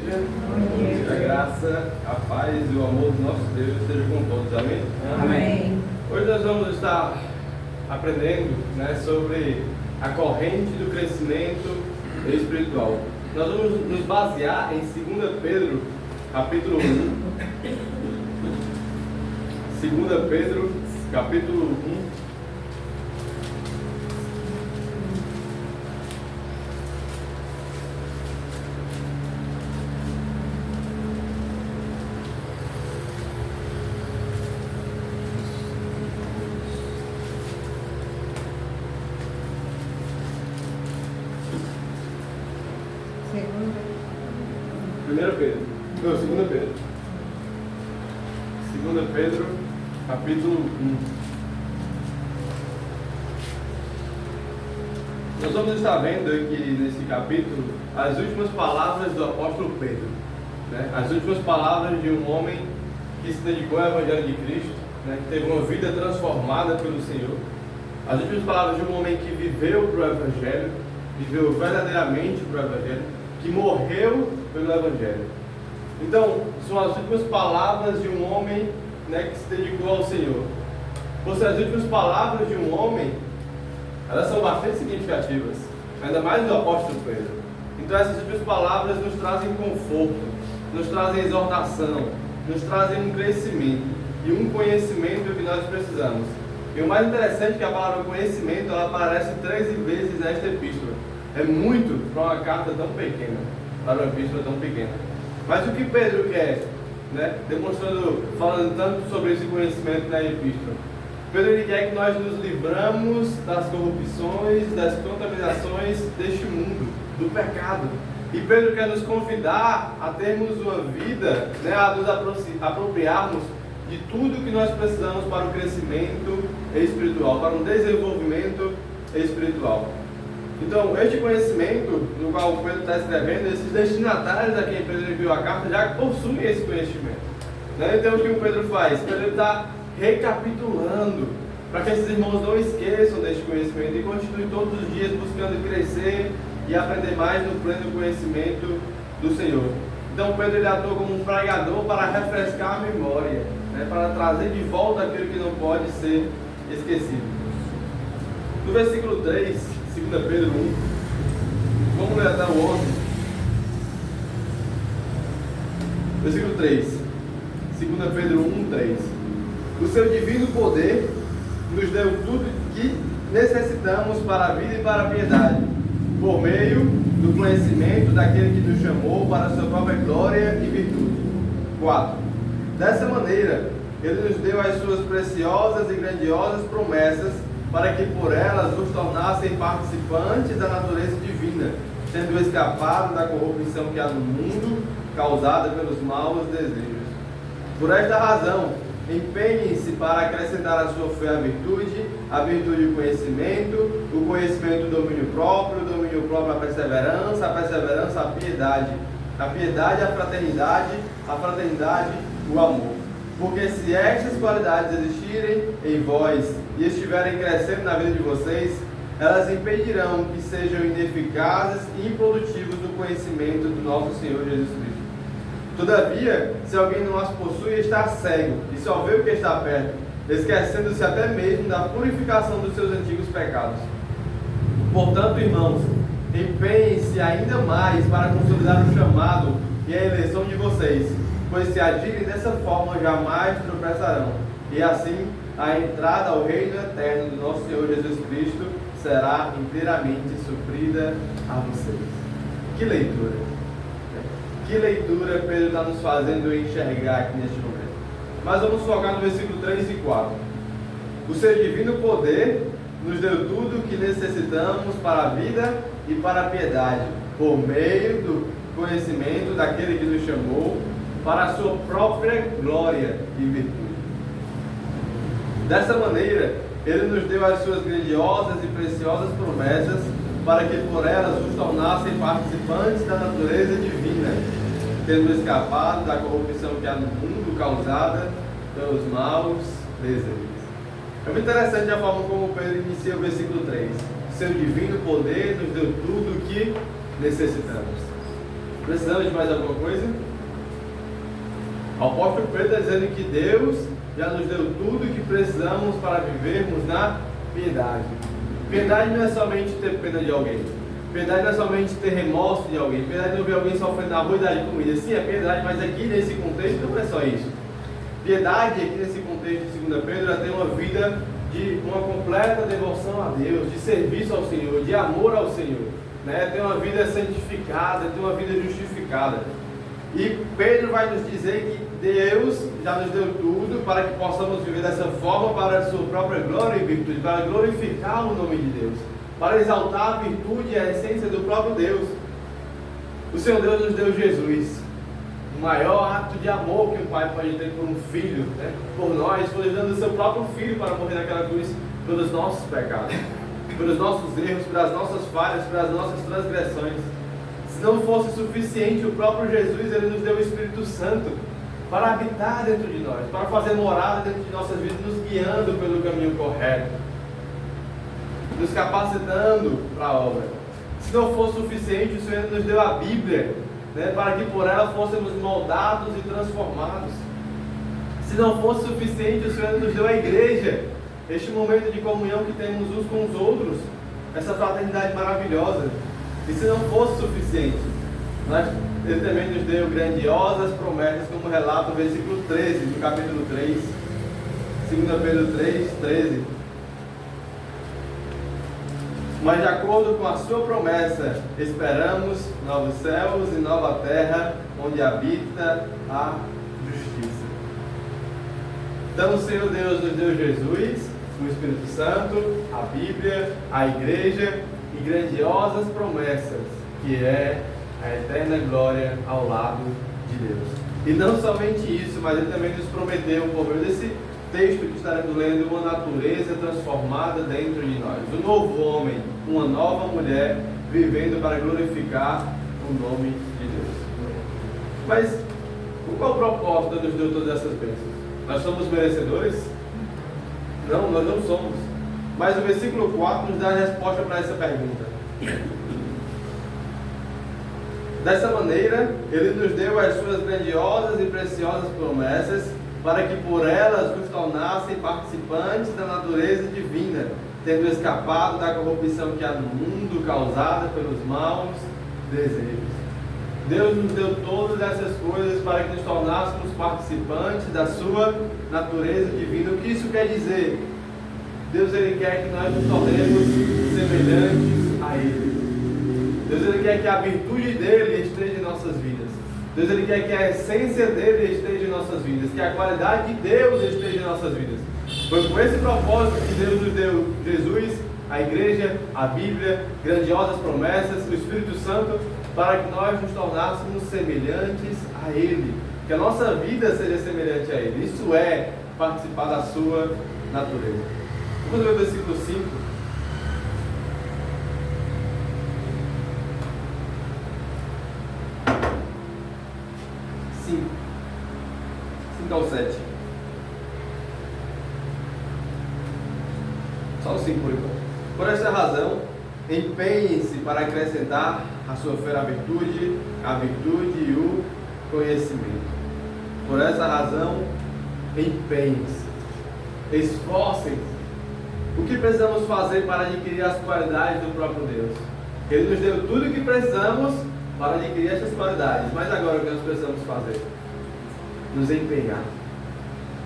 Que a graça, a paz e o amor do nosso Deus esteja com todos. Amém? Amém. Hoje nós vamos estar aprendendo, sobre a corrente do crescimento espiritual. Nós vamos nos basear em 2 Pedro, capítulo 1. 2 Pedro, capítulo 1. Segunda Pedro, capítulo 1. Nós vamos estar vendo aqui nesse capítulo as últimas palavras do apóstolo Pedro, as últimas palavras de um homem que se dedicou ao Evangelho de Cristo, que teve uma vida transformada pelo Senhor. As últimas palavras de um homem que viveu para o Evangelho, viveu verdadeiramente para o Evangelho, que morreu pelo Evangelho. Então, são as últimas palavras de um homem que se dedicou ao Senhor. Ou seja, as últimas palavras de um homem, elas são bastante significativas, ainda mais do apóstolo Pedro. Então, essas últimas palavras nos trazem conforto, nos trazem exortação, nos trazem um crescimento e um conhecimento que nós precisamos. E o mais interessante é que a palavra conhecimento, ela aparece 13 vezes nesta epístola. É muito para uma carta tão pequena, para uma epístola tão pequena. Mas o que Pedro quer, falando tanto sobre esse conhecimento na epístola? Pedro ele quer que nós nos livramos das corrupções, das contaminações deste mundo, do pecado. E Pedro quer nos convidar a termos uma vida, a nos apropriarmos de tudo que nós precisamos para o crescimento espiritual, para um desenvolvimento espiritual. Então, este conhecimento, no qual o Pedro está escrevendo, esses destinatários a quem Pedro enviou a carta já possuem esse conhecimento. Então, o que o Pedro faz? Pedro está recapitulando, para que esses irmãos não esqueçam deste conhecimento e continuem todos os dias buscando crescer e aprender mais no pleno conhecimento do Senhor. Então, Pedro ele atua como um pregador para refrescar a memória, para trazer de volta aquilo que não pode ser esquecido. No versículo 3, 2 Pedro 1, vamos ler até o 11. Versículo 3, 2 Pedro 1, 3. O seu divino poder nos deu tudo que necessitamos para a vida e para a piedade, por meio do conhecimento daquele que nos chamou para a sua própria glória e virtude. 4. Dessa maneira, ele nos deu as suas preciosas e grandiosas promessas, para que por elas nos tornassem participantes da natureza divina, tendo escapado da corrupção que há no mundo, causada pelos maus desejos. Por esta razão, empenhem-se para acrescentar à sua fé a virtude o conhecimento o domínio próprio a perseverança a piedade a fraternidade o amor. Porque se estas qualidades existirem em vós e estiverem crescendo na vida de vocês, elas impedirão que sejam ineficazes e improdutivos do conhecimento do nosso Senhor Jesus Cristo. Todavia, se alguém não as possui, está cego e só vê o que está perto, esquecendo-se até mesmo da purificação dos seus antigos pecados. Portanto, irmãos, empenhem-se ainda mais para consolidar o chamado e a eleição de vocês, pois se agirem dessa forma jamais tropeçarão, e assim a entrada ao reino eterno do nosso Senhor Jesus Cristo será inteiramente suprida a vocês. Que leitura! Que leitura Pedro está nos fazendo enxergar aqui neste momento. Mas vamos focar no versículo 3 e 4. O seu divino poder nos deu tudo o que necessitamos para a vida e para a piedade, por meio do conhecimento daquele que nos chamou para a sua própria glória e virtude. Dessa maneira, ele nos deu as suas grandiosas e preciosas promessas, para que por elas nos tornassem participantes da natureza divina, tendo escapado da corrupção que há no mundo causada pelos maus desejos. É muito interessante a forma como Pedro inicia o versículo 3. Seu divino poder nos deu tudo o que necessitamos. Precisamos de mais alguma coisa? O apóstolo Pedro está dizendo que Deus já nos deu tudo o que precisamos para vivermos na piedade. Piedade não é somente ter pena de alguém. Piedade não é somente ter remorso de alguém. Piedade não é ver alguém sofrendo na rua e dar de comida. Sim, é piedade, mas aqui nesse contexto não é só isso. Piedade, aqui nesse contexto de 2 Pedro, ela tem uma vida de uma completa devoção a Deus, de serviço ao Senhor, de amor ao Senhor. Tem uma vida santificada, tem uma vida justificada. E Pedro vai nos dizer que Deus já nos deu tudo para que possamos viver dessa forma para a sua própria glória e virtude, para glorificar o nome de Deus, para exaltar a virtude e a essência do próprio Deus. O Senhor Deus nos deu Jesus, o maior ato de amor que um pai pode ter por um filho, por nós, foi dando o seu próprio filho para morrer naquela cruz pelos nossos pecados, pelos nossos erros, pelas nossas falhas, pelas nossas transgressões. Se não fosse suficiente, o próprio Jesus, Ele nos deu o Espírito Santo para habitar dentro de nós, para fazer morada dentro de nossas vidas, nos guiando pelo caminho correto, nos capacitando para a obra. Se não fosse suficiente, o Senhor nos deu a Bíblia, para que por ela fôssemos moldados e transformados. Se não fosse suficiente, o Senhor nos deu a igreja, este momento de comunhão que temos uns com os outros, essa fraternidade maravilhosa. E se não fosse suficiente, Ele também nos deu grandiosas promessas, como relata o versículo 13 do capítulo 3, 2 Pedro 3, 13. Mas de acordo com a sua promessa, esperamos novos céus e nova terra, onde habita a justiça. Então o Senhor Deus nos deu Jesus, o Espírito Santo, a Bíblia, a igreja e grandiosas promessas, que é a eterna glória ao lado de Deus. E não somente isso, mas Ele também nos prometeu, por meio desse texto que estaremos lendo, uma natureza transformada dentro de nós, um novo homem, uma nova mulher, vivendo para glorificar o nome de Deus. Mas qual o propósito de Deus deu todas essas bênçãos? Nós somos merecedores? Não, nós não somos. Mas o versículo 4 nos dá a resposta para essa pergunta. Dessa maneira, Ele nos deu as suas grandiosas e preciosas promessas, para que por elas nos tornassem participantes da natureza divina, tendo escapado da corrupção que há no mundo, causada pelos maus desejos. Deus nos deu todas essas coisas para que nos tornássemos participantes da sua natureza divina. O que isso quer dizer? Deus, Ele quer que nós nos tornemos semelhantes a Ele. Deus, Ele quer que a virtude dEle esteja em nossas vidas. Deus, Ele quer que a essência dEle esteja em nossas vidas, que a qualidade de Deus esteja em nossas vidas. Foi com esse propósito que Deus nos deu Jesus, a igreja, a Bíblia, grandiosas promessas, o Espírito Santo, para que nós nos tornássemos semelhantes a Ele, que a nossa vida seja semelhante a Ele. Isso é participar da sua natureza. Vamos ver o versículo 5. Ao 7. Só o 5 por enquanto. Por essa razão, empenhe-se para acrescentar à sua fé a virtude e o conhecimento. Por essa razão, empenhe-se, esforcem-se. O que precisamos fazer para adquirir as qualidades do próprio Deus? Ele nos deu tudo o que precisamos para adquirir essas qualidades. Mas agora o que nós precisamos fazer? Nos empenhar,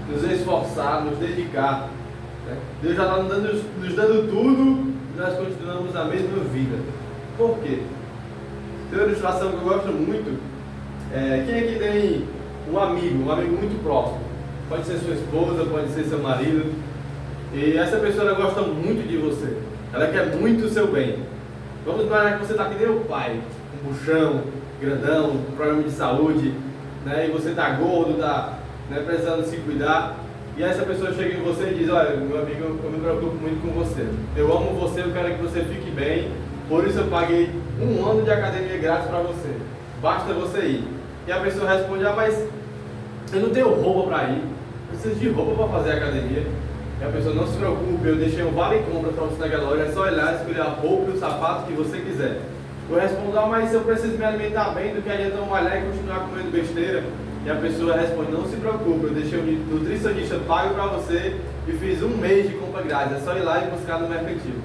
nos esforçar, nos dedicar. Deus já está nos dando tudo e nós continuamos a mesma vida. Por quê? Tem uma ilustração que eu gosto muito. Quem aqui tem um amigo muito próximo? Pode ser sua esposa, pode ser seu marido. E essa pessoa gosta muito de você. Ela quer muito o seu bem. Vamos imaginar que você está que nem o pai, um buchão, grandão, um problema de saúde. E você está gordo, está precisando se cuidar, e essa pessoa chega em você e diz: olha, meu amigo, eu me preocupo muito com você, eu amo você, eu quero que você fique bem, por isso eu paguei 1 ano de academia grátis para você, basta você ir. E a pessoa responde: mas eu não tenho roupa para ir, eu preciso de roupa para fazer academia. E a pessoa: não se preocupe, eu deixei um vale compra para você naquela loja, é só ir lá, escolher a roupa e o sapato que você quiser. Eu respondo, mas eu preciso me alimentar bem, do que adianta eu malhar e continuar comendo besteira? E a pessoa responde, não se preocupe, eu deixei um nutricionista pago para você e fiz 1 mês de compra grátis, é só ir lá e buscar no mercantil.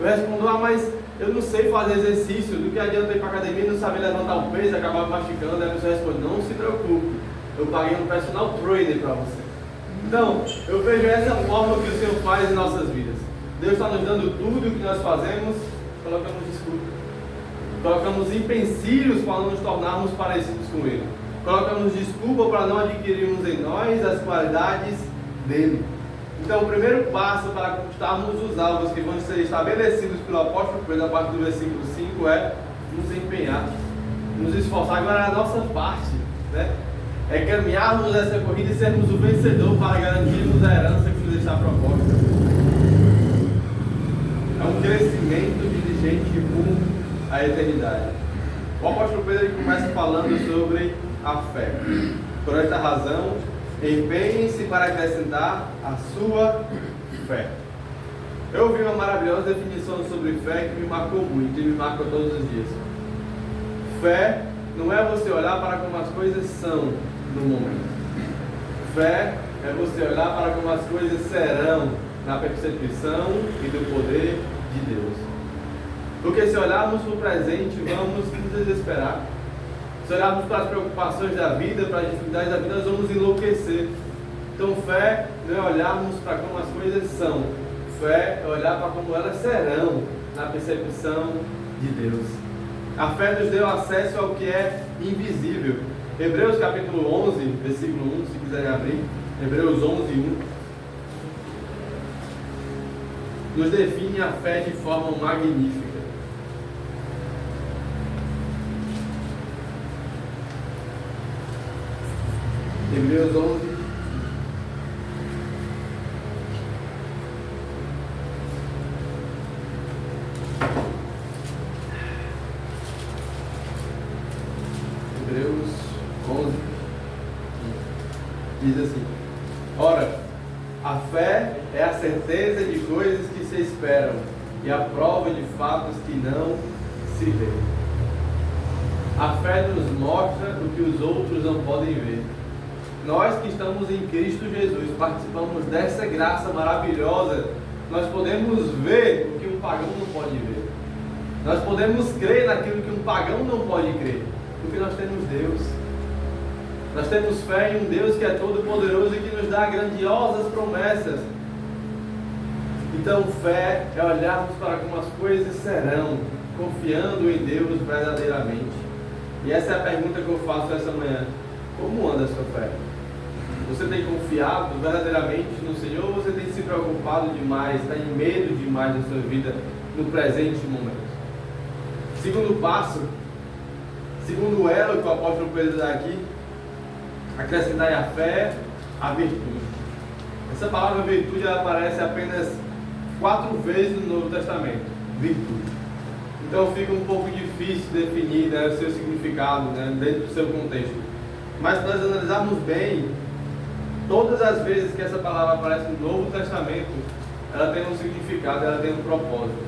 Eu respondo, mas eu não sei fazer exercício, do que adianta eu ir para a academia e não saber levantar um peso e acabar machucando? E a pessoa responde, não se preocupe, eu paguei um personal trainer para você. Então, eu vejo essa forma que o Senhor faz em nossas vidas. Deus está nos dando tudo o que nós fazemos, colocamos desculpa. Colocamos empecilhos para não nos tornarmos parecidos com Ele. Colocamos desculpa para não adquirirmos em nós as qualidades dele. Então, o primeiro passo para conquistarmos os alvos que vão ser estabelecidos pelo apóstolo Pedro, a partir do versículo 5, é nos empenhar, nos esforçar. Agora é a nossa parte, né? É caminharmos essa corrida e sermos o vencedor para garantirmos a herança que nos está proposta. É um crescimento diligente rumo à eternidade. O apóstolo Pedro começa falando sobre a fé. Por esta razão, empenhem-se para acrescentar a sua fé. Eu ouvi uma maravilhosa definição sobre fé que me marcou muito e me marca todos os dias. Fé não é você olhar para como as coisas são no momento. Fé é você olhar para como as coisas serão na percepção e do poder de Deus. Porque se olharmos para o presente, vamos nos desesperar. Se olharmos para as preocupações da vida, para as dificuldades da vida, nós vamos enlouquecer. Então fé não é olharmos para como as coisas são. Fé é olhar para como elas serão na percepção de Deus. A fé nos deu acesso ao que é invisível. Hebreus capítulo 11, versículo 1, se quiserem abrir. Hebreus 11, 1. Nos define a fé de forma magnífica. Hebreus 11. Hebreus 11. Diz assim: ora, a fé é a certeza de coisas que se esperam e a prova de fatos que não se veem. A fé nos mostra o que os outros não podem ver. Nós que estamos em Cristo Jesus, participamos dessa graça maravilhosa, nós podemos ver o que um pagão não pode ver. Nós podemos crer naquilo que um pagão não pode crer, porque nós temos Deus. Nós temos fé em um Deus que é todo poderoso e que nos dá grandiosas promessas. Então fé é olharmos para como as coisas serão, confiando em Deus verdadeiramente. E essa é a pergunta que eu faço essa manhã: como anda a sua fé? Você tem confiado verdadeiramente no Senhor, ou você tem se preocupado demais, está em medo demais da sua vida no presente momento? Segundo passo, segundo elo que o apóstolo Pedro dá aqui, acrescentar à fé a virtude. Essa palavra virtude ela aparece apenas 4 vezes no Novo Testamento. Virtude. Então fica um pouco difícil definir, né, o seu significado, né, dentro do seu contexto. Mas se nós analisarmos bem, todas as vezes que essa palavra aparece no Novo Testamento, ela tem um significado, ela tem um propósito.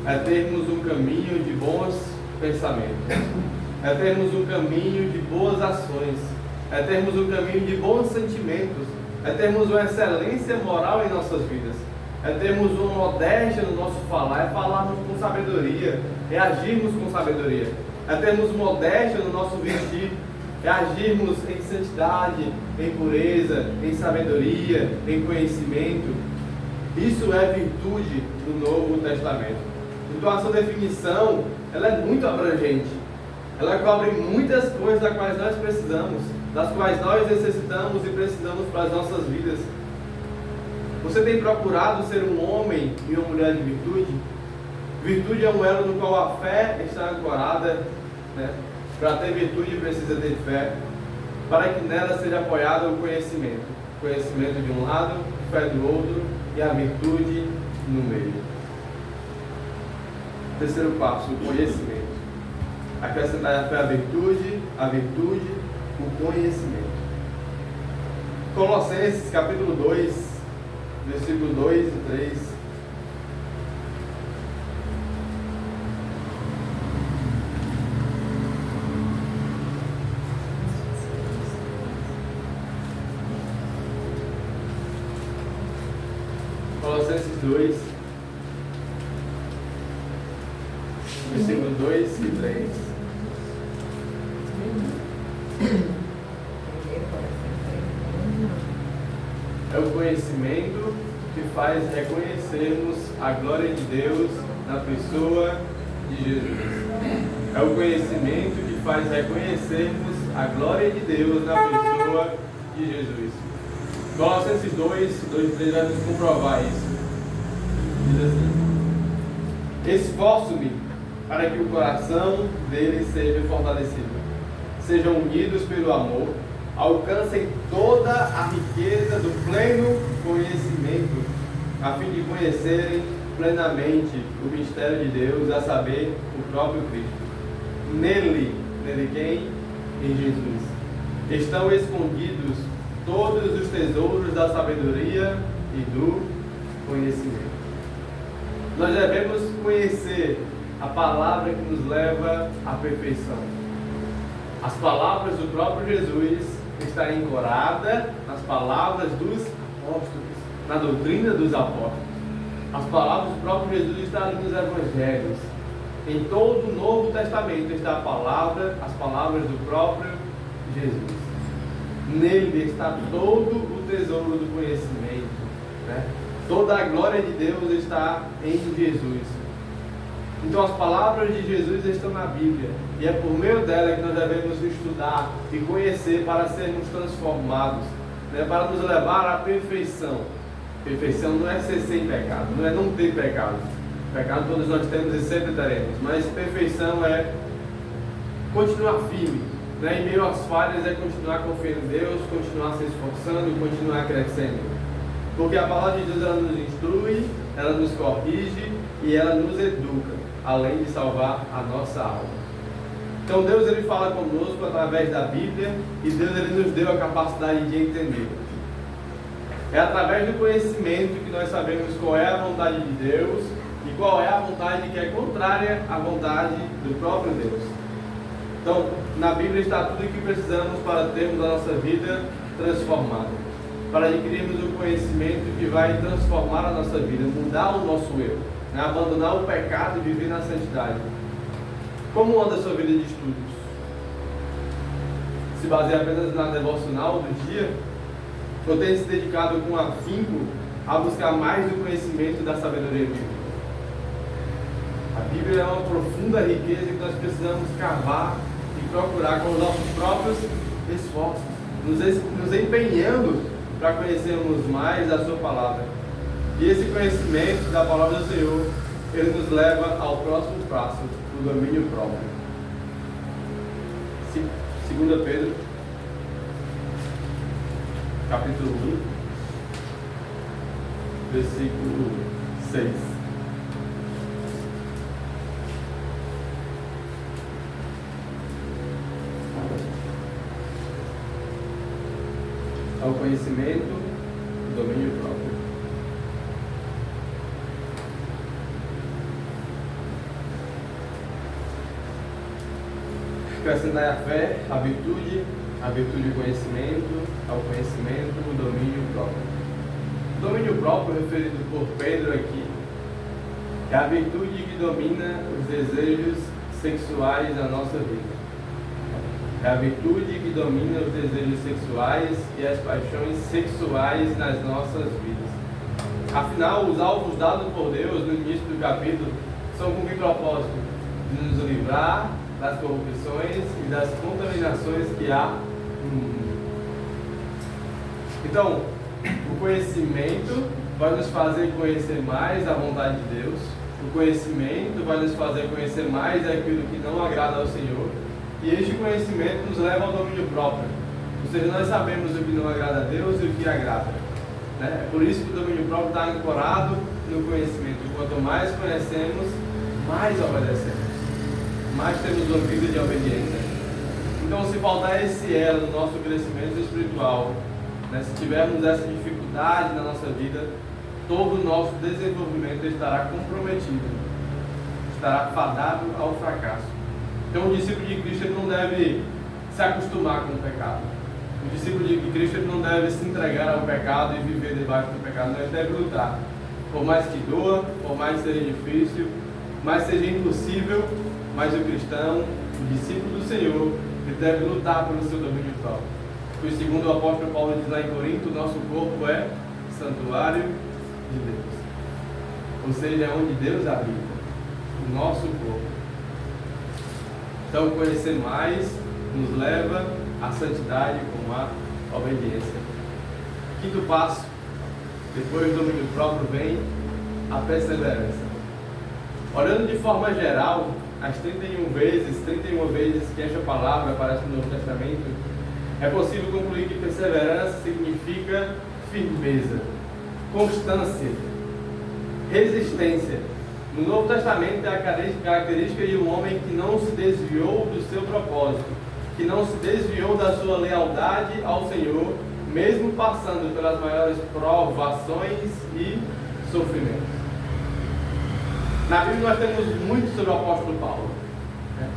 É termos um caminho de bons pensamentos. É termos um caminho de boas ações. É termos um caminho de bons sentimentos. É termos uma excelência moral em nossas vidas. É termos uma modéstia no nosso falar. É falarmos com sabedoria. É agirmos com sabedoria. É termos modéstia no nosso vestir. É agirmos em santidade, em pureza, em sabedoria, em conhecimento. Isso é virtude do Novo Testamento. Então a sua definição, ela é muito abrangente. Ela cobre muitas coisas das quais nós precisamos, das quais nós necessitamos e precisamos para as nossas vidas. Você tem procurado ser um homem e uma mulher de virtude? Virtude é um elo no qual a fé está ancorada, né? Para ter virtude precisa ter fé, para que nela seja apoiado o conhecimento. Conhecimento de um lado, fé do outro e a virtude no meio. Terceiro passo, o conhecimento. Acrescentar a fé à virtude, o conhecimento. Colossenses capítulo 2, versículo 2 e 3. Colossenses 2, versículo 2 e 3. É o conhecimento que faz reconhecermos a glória de Deus na pessoa de Jesus. É o conhecimento que faz reconhecermos a glória de Deus na pessoa de Jesus. Colossenses 2 e 3 vai nos comprovar isso. Diz assim: esforço-me para que o coração deles seja fortalecido, sejam unidos pelo amor, alcancem toda a riqueza do pleno conhecimento, a fim de conhecerem plenamente o mistério de Deus, a saber, o próprio Cristo. Nele quem? Em Jesus. Estão escondidos todos os tesouros da sabedoria e do conhecimento. Nós devemos conhecer a palavra que nos leva à perfeição. As palavras do próprio Jesus está ancorada nas palavras dos apóstolos, na doutrina dos apóstolos. As palavras do próprio Jesus estão ali nos evangelhos. Em todo o Novo Testamento está a palavra, as palavras do próprio Jesus. Nele está todo o tesouro do conhecimento, né? Toda a glória de Deus está em Jesus. Então as palavras de Jesus estão na Bíblia, e é por meio dela que nós devemos estudar e conhecer para sermos transformados, né? Para nos levar à perfeição. Perfeição não é ser sem pecado, não é não ter pecado. Pecado todos nós temos e sempre teremos, mas perfeição é continuar firme, né? Em meio às falhas é continuar confiando em Deus, continuar se esforçando e continuar crescendo. Porque a palavra de Deus ela nos instrui, ela nos corrige e ela nos educa, além de salvar a nossa alma. Então Deus ele fala conosco através da Bíblia, e Deus ele nos deu a capacidade de entender. É através do conhecimento que nós sabemos qual é a vontade de Deus e qual é a vontade que é contrária à vontade do próprio Deus. Então, na Bíblia está tudo o que precisamos para termos a nossa vida transformada, para adquirirmos o conhecimento que vai transformar a nossa vida, mudar o nosso eu, né? Abandonar o pecado e viver na santidade. Como anda a sua vida de estudos? Se baseia apenas na devocional do dia? Ou tem se dedicado com afinco a buscar mais do conhecimento da sabedoria bíblica? A Bíblia é uma profunda riqueza que nós precisamos cavar e procurar com os nossos próprios esforços, nos empenhando para conhecermos mais a sua palavra. E esse conhecimento da palavra do Senhor, ele nos leva ao próximo passo, o domínio próprio. 2 Pedro, capítulo 1, versículo 6. Ao conhecimento, o domínio próprio. Acrescentai a fé, a virtude o conhecimento, ao conhecimento, o domínio próprio. O domínio próprio, referido por Pedro aqui, é a virtude que domina os desejos sexuais da nossa vida. É a virtude que domina os desejos sexuais e as paixões sexuais nas nossas vidas. Afinal, os alvos dados por Deus no início do capítulo são com que propósito? De nos livrar das corrupções e das contaminações que há no mundo. Então, o conhecimento vai nos fazer conhecer mais a vontade de Deus. O conhecimento vai nos fazer conhecer mais aquilo que não agrada ao Senhor. E este conhecimento nos leva ao domínio próprio. Ou seja, nós sabemos o que não agrada a Deus e o que agrada, né? É por isso que o domínio próprio está ancorado no conhecimento. Quanto mais conhecemos, mais obedecemos, mais temos uma vida de obediência. Então, se faltar esse elo no nosso crescimento espiritual, né, se tivermos essa dificuldade na nossa vida, todo o nosso desenvolvimento estará comprometido, estará fadado ao fracasso. Então, o discípulo de Cristo ele não deve se acostumar com o pecado. O discípulo de Cristo ele não deve se entregar ao pecado e viver debaixo do pecado. Ele deve lutar. Por mais que doa, por mais que seja difícil, mais seja impossível, mas o cristão, o discípulo do Senhor, ele deve lutar pelo seu domínio próprio. Pois segundo o apóstolo Paulo diz lá em Corinto, o nosso corpo é santuário de Deus. Ou seja, é onde Deus habita, o nosso corpo. Então conhecer mais nos leva à santidade como a obediência. Quinto passo, depois do domínio próprio vem a perseverança. Olhando de forma geral, as 31 vezes que esta palavra aparece no Novo Testamento, é possível concluir que perseverança significa firmeza, constância, resistência. No Novo Testamento é a característica de um homem que não se desviou do seu propósito, que não se desviou da sua lealdade ao Senhor, mesmo passando pelas maiores provações e sofrimentos. Na Bíblia nós temos muito sobre o apóstolo Paulo, né?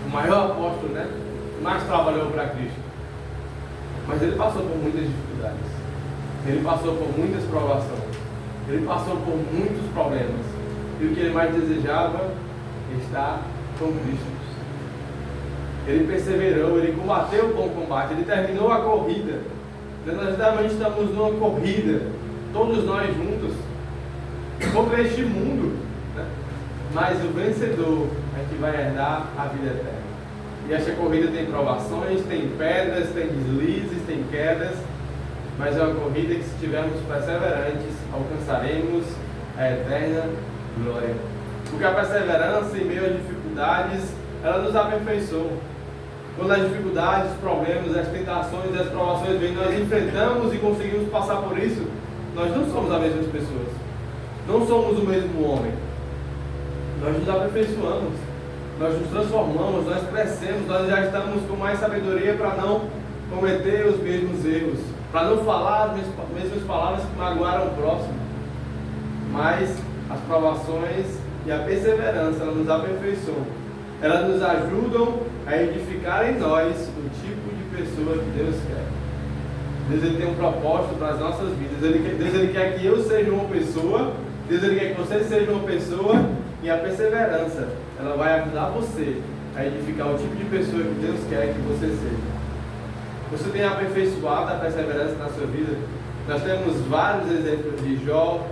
O maior apóstolo, né? Que mais trabalhou para Cristo. Mas ele passou por muitas dificuldades, ele passou por muitas provações, ele passou por muitos problemas, e o que ele mais desejava é estar com Cristo. Ele perseverou, ele combateu o bom combate, ele terminou a corrida. Nós literalmente estamos numa corrida, todos nós juntos, contra este mundo, né? Mas o vencedor é que vai herdar a vida eterna. E esta corrida tem provações, tem pedras, tem deslizes, tem quedas, mas é uma corrida que, se estivermos perseverantes, alcançaremos a eterna glória. Porque a perseverança em meio às dificuldades, ela nos aperfeiçoa. Quando as dificuldades, os problemas, as tentações e as provações vêm, nós enfrentamos e conseguimos passar por isso, nós não somos as mesmas pessoas, não somos o mesmo homem. Nós nos aperfeiçoamos, nós nos transformamos, nós crescemos, nós já estamos com mais sabedoria para não cometer os mesmos erros, para não falar as mesmas palavras que magoaram o próximo. Mas as provações e a perseverança, elas nos aperfeiçoam, elas nos ajudam a edificar em nós o tipo de pessoa que Deus quer. Deus, ele tem um propósito para as nossas vidas. Deus ele quer que eu seja uma pessoa, Deus ele quer que você seja uma pessoa, e a perseverança, ela vai ajudar você a edificar o tipo de pessoa que Deus quer que você seja. Você tem aperfeiçoado a perseverança na sua vida? Nós temos vários exemplos de Jó,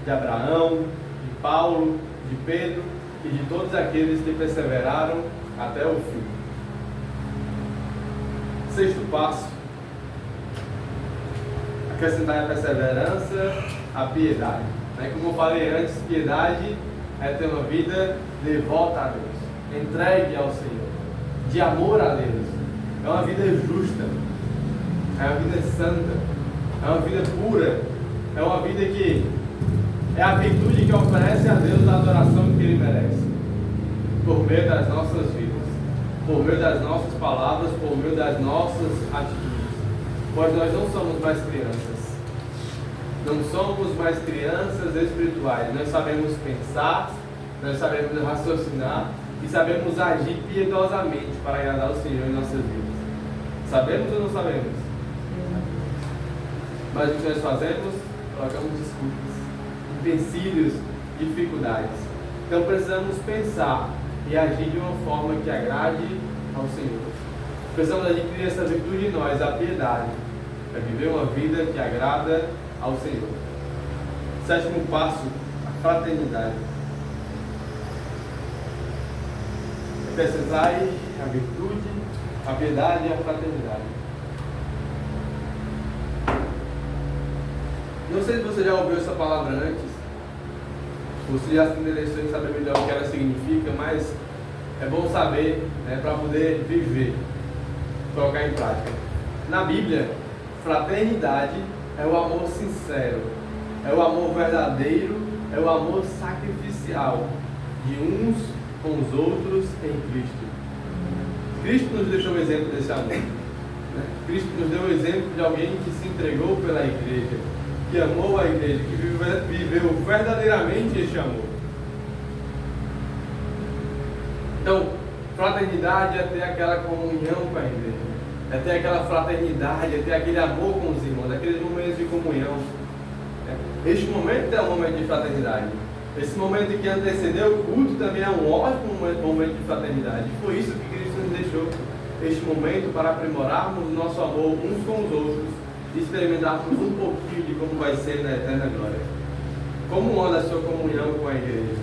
de Abraão, de Paulo, de Pedro e de todos aqueles que perseveraram até o fim. Sexto passo, acrescentar a perseverança, a piedade. Como eu falei antes, piedade é ter uma vida devota a Deus, entregue ao Senhor, de amor a Deus. É uma vida justa, é uma vida santa, é uma vida pura, é uma vida que é a virtude que oferece a Deus a adoração que Ele merece, por meio das nossas vidas, por meio das nossas palavras, por meio das nossas atitudes. Pois nós não somos mais crianças, não somos mais crianças espirituais. Nós sabemos pensar, nós sabemos raciocinar e sabemos agir piedosamente para agradar o Senhor em nossas vidas. Sabemos ou não sabemos? Mas o que nós fazemos? Colocamos desculpas, empecilhos, dificuldades. Então precisamos pensar e agir de uma forma que agrade ao Senhor. Precisamos adquirir essa virtude em nós, a piedade, para viver uma vida que agrada ao Senhor. Sétimo passo, a fraternidade. Precisai a virtude, a piedade e a fraternidade. Não sei se você já ouviu essa palavra antes, você já se interessou em saber melhor o que ela significa, mas é bom saber, né, para poder viver, colocar em prática. Na Bíblia, fraternidade é o amor sincero, é o amor verdadeiro, é o amor sacrificial de uns com os outros em Cristo. Cristo nos deixou o exemplo desse amor, né? Cristo nos deu o exemplo de alguém que se entregou pela igreja, que amou a igreja, que viveu verdadeiramente este amor. Então, fraternidade é ter aquela comunhão com a igreja, é ter aquela fraternidade, é ter aquele amor com os irmãos, aqueles momentos de comunhão. Este momento é um momento de fraternidade. Esse momento que antecedeu o culto também é um ótimo momento de fraternidade. Foi isso que Cristo nos deixou. Este momento para aprimorarmos o nosso amor uns com os outros e experimentarmos um pouquinho de como vai ser na eterna glória. Como anda a sua comunhão com a igreja?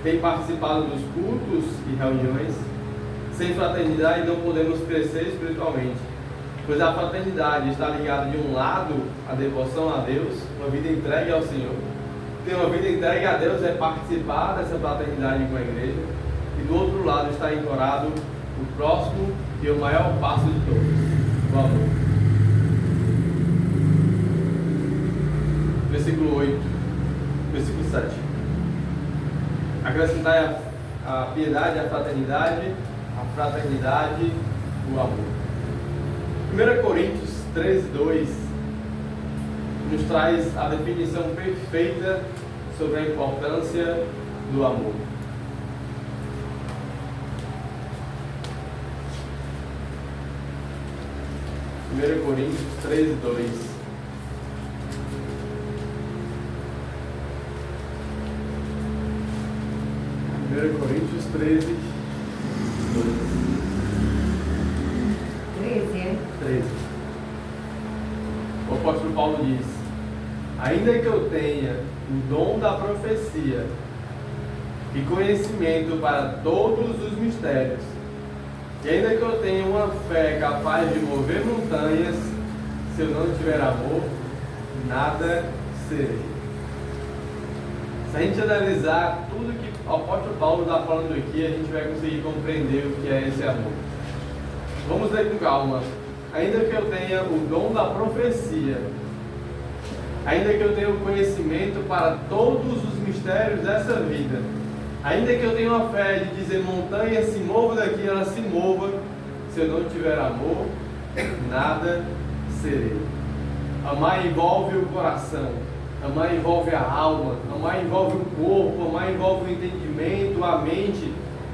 Tem participado dos cultos e reuniões? Sem fraternidade não podemos crescer espiritualmente, pois a fraternidade está ligada de um lado à devoção a Deus, uma vida entregue ao Senhor. Ter uma vida entregue a Deus é participar dessa fraternidade com a igreja, e do outro lado está ancorado o próximo e o maior passo de todos, o amor. Versículo 8, versículo 7. Acrescentai a piedade, a fraternidade, o amor. 1 Coríntios 13, 2 nos traz a definição perfeita sobre a importância do amor. Primeiro Coríntios 13, 2. Coríntios 13, 2. 13. O apóstolo Paulo diz: ainda que eu tenha o dom da profecia e conhecimento para todos os mistérios, e ainda que eu tenha uma fé capaz de mover montanhas, se eu não tiver amor, nada serei. Se a gente analisar tudo que o apóstolo Paulo está falando aqui, a gente vai conseguir compreender o que é esse amor. Vamos ler com calma. Ainda que eu tenha o dom da profecia, ainda que eu tenha o conhecimento para todos os mistérios dessa vida, ainda que eu tenha uma fé de dizer montanha se mova daqui, ela se mova, se eu não tiver amor, nada serei. Amar envolve o coração, amar envolve a alma, amar envolve o corpo, amar envolve o entendimento, a mente,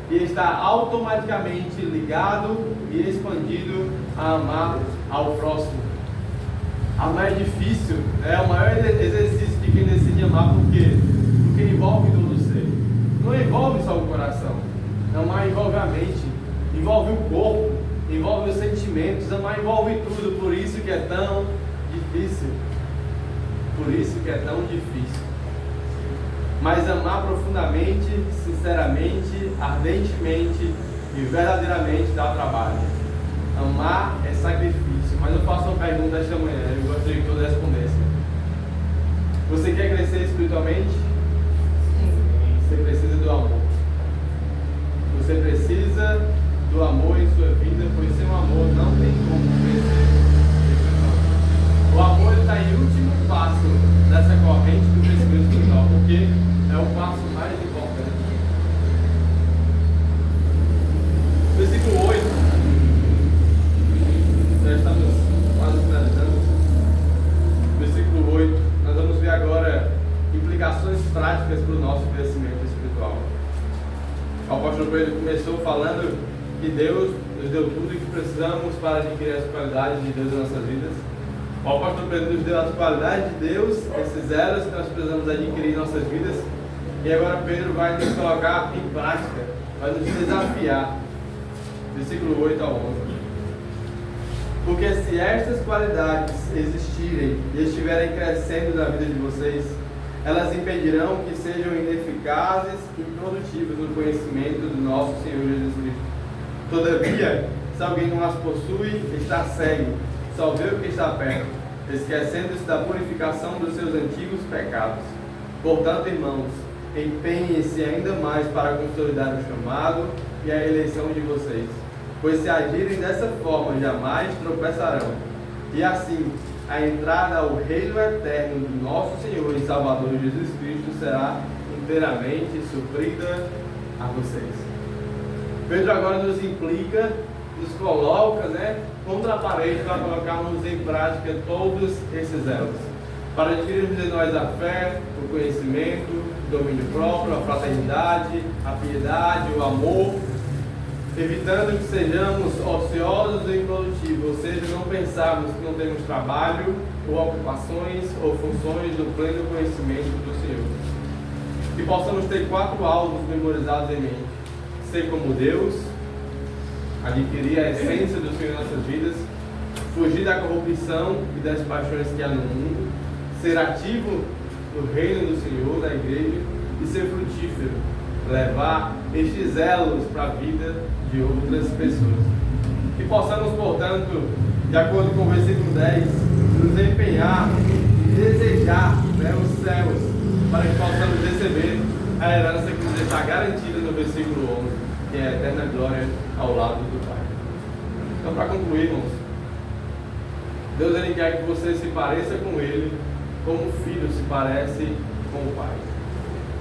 e está automaticamente ligado e expandido a amar ao próximo. Amar é difícil, é o maior exercício de quem decide amar, por quê? Porque envolve todo o ser. Não envolve só o coração. Amar envolve a mente, envolve o corpo, envolve os sentimentos, amar envolve tudo, por isso que é tão difícil. Por isso que é tão difícil. Mas amar profundamente, sinceramente, ardentemente e verdadeiramente dá trabalho. Amar é sacrifício. Mas eu faço uma pergunta esta manhã, eu gostaria que todos respondessem. Você quer crescer espiritualmente? Você precisa do amor. Você precisa do amor em sua vida, pois sem o amor não tem como crescer. O amor está em último passo dessa corrente do crescimento espiritual, porque é o passo mais importante. Versículo 8. Já estamos quase finalizando. Versículo 8. Nós vamos ver agora implicações práticas para o nosso crescimento espiritual. O apóstolo Pedro começou falando que Deus nos deu tudo o que precisamos para adquirir as qualidades de Deus em nossas vidas. O apóstolo Pedro nos deu as qualidades de Deus, esses elos que nós precisamos adquirir em nossas vidas. E agora Pedro vai nos colocar em prática, vai nos desafiar. Versículo 8 ao 11. Porque se estas qualidades existirem e estiverem crescendo na vida de vocês, elas impedirão que sejam ineficazes e improdutivas no conhecimento do nosso Senhor Jesus Cristo. Todavia, se alguém não as possui, está cego, só vê o que está perto, esquecendo-se da purificação dos seus antigos pecados. Portanto, irmãos, empenhem-se ainda mais para consolidar o chamado e a eleição de vocês, pois se agirem dessa forma, jamais tropeçarão. E assim, a entrada ao reino eterno do nosso Senhor e Salvador Jesus Cristo será inteiramente suprida a vocês. Pedro agora nos implica, nos coloca, contra a parede para colocarmos em prática todos esses elos. Para adquirirmos em nós a fé, o conhecimento, o domínio próprio, a fraternidade, a piedade, o amor. evitando que sejamos ociosos e improdutivos, ou seja, não pensarmos que não temos trabalho, ou ocupações, ou funções no pleno conhecimento do Senhor. Que possamos ter 4 alvos memorizados em mente: ser como Deus, adquirir a essência do Senhor em nossas vidas, fugir da corrupção e das paixões que há no mundo, ser ativo no reino do Senhor, da igreja, e ser frutífero, levar estes elos para a vida de outras pessoas. Que possamos, portanto, de acordo com o versículo 10, nos empenhar e desejar os céus, para que possamos receber a herança que nos está garantida no versículo 11, que é a eterna glória ao lado do Pai. Então, para concluir, irmãos, Deus ele quer que você se pareça com Ele, como o filho se parece com o Pai.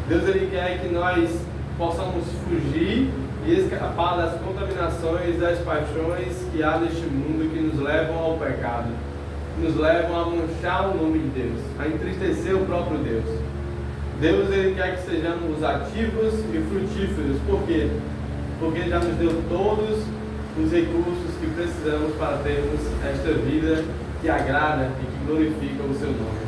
Deus ele quer que nós possamos fugir e escapar das contaminações, das paixões que há neste mundo, que nos levam ao pecado, que nos levam a manchar o nome de Deus, a entristecer o próprio Deus. Deus ele quer que sejamos ativos e frutíferos. Por quê? Porque Ele já nos deu todos os recursos que precisamos para termos esta vida que agrada e que glorifica o Seu nome.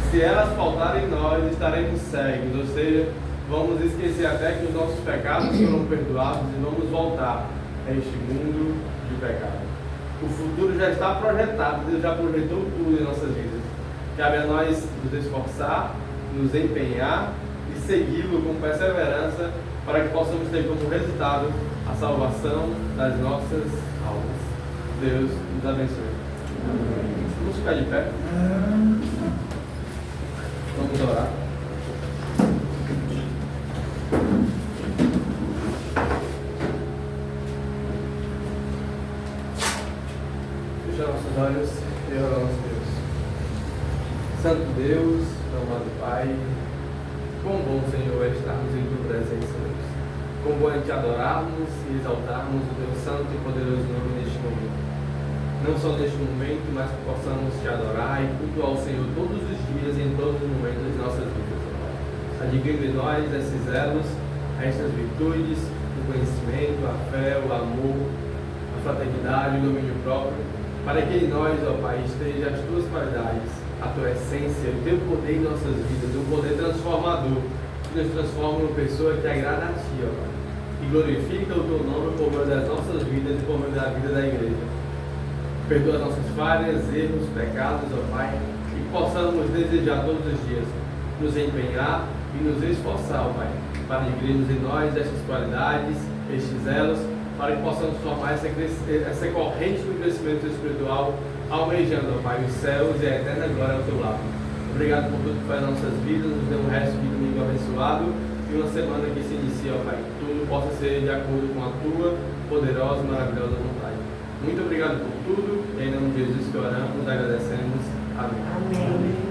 Se elas faltarem em nós, estaremos cegos, ou seja, vamos esquecer até que os nossos pecados foram perdoados e vamos voltar a este mundo de pecado. O futuro já está projetado, Deus já projetou tudo em nossas vidas. Cabe a nós nos esforçar, nos empenhar e segui-lo com perseverança, para que possamos ter como resultado a salvação das nossas almas. Deus nos abençoe. Vamos ficar de pé. Vamos orar. Fechar nossos olhos e orar ao nosso Deus. Santo Deus, amado Pai, quão bom, Senhor, é estarmos em Tua presença, Deus. Quão bom é Te adorarmos e exaltarmos o Teu santo e poderoso nome neste momento. Não só neste momento, mas que possamos Te adorar e cultuar o Senhor todos os dias e em todos os momentos de nossas vidas, Pai. Adquirindo em nós esses elos, estas virtudes, o conhecimento, a fé, o amor, a fraternidade, o domínio próprio, para que em nós, ó Pai, esteja as Tuas qualidades, a Tua essência, o Teu poder em nossas vidas, o poder transformador, que nos transforma numa pessoa que agrada a Ti, ó Pai, e glorifica o Teu nome por meio das nossas vidas e por meio da vida da igreja. Perdoa as nossas falhas, erros, pecados, ó Pai, e que possamos desejar todos os dias nos empenhar e nos esforçar, ó Pai, para adquirirmos em nós estas qualidades, estes elos, para que possamos formar essa corrente do crescimento espiritual, almejando, ó Pai, os céus e a eterna glória ao Teu lado. Obrigado por tudo que faz nas nossas vidas, nos dê um resto de domingo abençoado e uma semana que se inicia, ó Pai, que tudo possa ser de acordo com a Tua poderosa e maravilhosa vontade. Muito obrigado por tudo, em nome de Jesus que oramos, agradecemos. Amém. Amém.